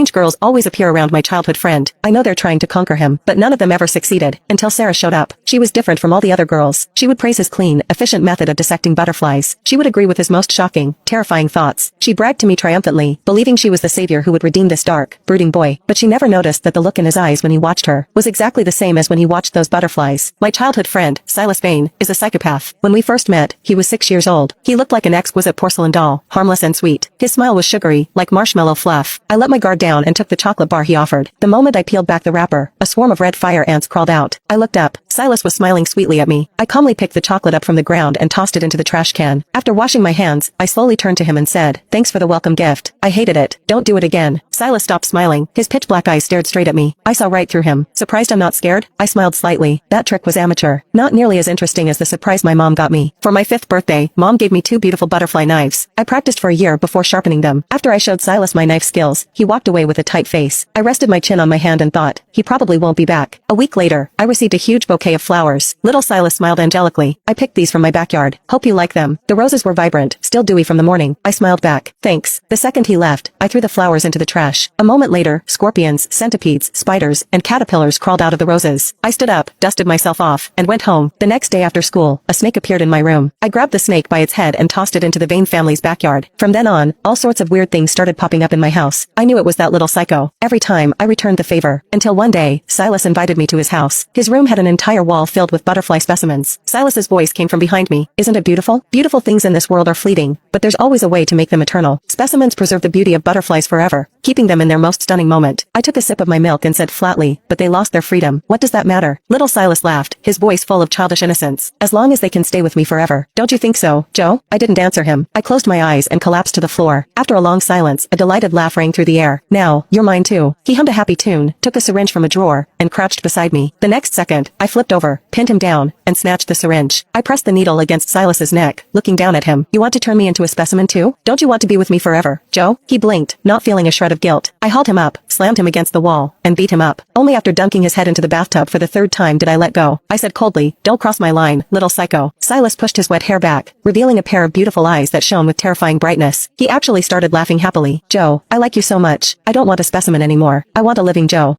Strange girls always appear around my childhood friend. I know they're trying to conquer him, but none of them ever succeeded, until Sarah showed up. She was different from all the other girls. She would praise his clean, efficient method of dissecting butterflies. She would agree with his most shocking, terrifying thoughts. She bragged to me triumphantly, believing she was the savior who would redeem this dark, brooding boy. But she never noticed that the look in his eyes when he watched her was exactly the same as when he watched those butterflies. My childhood friend, Silas Vane, is a psychopath. When we first met, he was 6 years old. He looked like an exquisite porcelain doll, harmless and sweet. His smile was sugary, like marshmallow fluff. I let my guard down and took the chocolate bar he offered. The moment I peeled back the wrapper, a swarm of red fire ants crawled out. I looked up. Silas was smiling sweetly at me. I calmly picked the chocolate up from the ground and tossed it into the trash can. After washing my hands, I slowly turned to him and said, "Thanks for the welcome gift. I hated it. Don't do it again." Silas stopped smiling. His pitch black eyes stared straight at me. I saw right through him. Surprised I'm not scared? I smiled slightly. That trick was amateur. Not nearly as interesting as the surprise my mom got me. For my 5th birthday, Mom gave me 2 beautiful butterfly knives. I practiced for a year before sharpening them. After I showed Silas my knife skills, he walked away with a tight face. I rested my chin on my hand and thought, he probably won't be back. A week later, I received a huge bouquet of flowers. Little Silas smiled angelically. "I picked these from my backyard. Hope you like them." The roses were vibrant, still dewy from the morning. I smiled back. "Thanks." The second he left, I threw the flowers into the trash. A moment later, scorpions, centipedes, spiders, and caterpillars crawled out of the roses. I stood up, dusted myself off, and went home. The next day after school, a snake appeared in my room. I grabbed the snake by its head and tossed it into the Vane family's backyard. From then on, all sorts of weird things started popping up in my house. I knew it was that little psycho. Every time, I returned the favor. Until one day, Silas invited me to his house. His room had an entire wall filled with butterfly specimens. Silas's voice came from behind me. "Isn't it beautiful? Beautiful things in this world are fleeting, but there's always a way to make them eternal. Specimens preserve the beauty of butterflies forever, keeping them in their most stunning moment." I took a sip of my milk and said flatly, "But they lost their freedom. What does that matter?" Little Silas laughed, his voice full of childish innocence. "As long as they can stay with me forever. Don't you think so, Joe?" I didn't answer him. I closed my eyes and collapsed to the floor. After a long silence, a delighted laugh rang through the air. "Now, you're mine too." He hummed a happy tune, took a syringe from a drawer, and crouched beside me. The next second, I flipped over, pinned him down, and snatched the syringe. I pressed the needle against Silas's neck, looking down at him. "You want to turn me into a specimen too? Don't you want to be with me forever, Joe?" He blinked, not feeling a shred of guilt. I hauled him up, slammed him against the wall, and beat him up. Only after dunking his head into the bathtub for the 3rd time did I let go. I said coldly, "Don't cross my line, little psycho." Silas pushed his wet hair back, revealing a pair of beautiful eyes that shone with terrifying brightness. He actually started laughing happily. "Joe, I like you so much. I don't want a specimen anymore. I want a living Joe."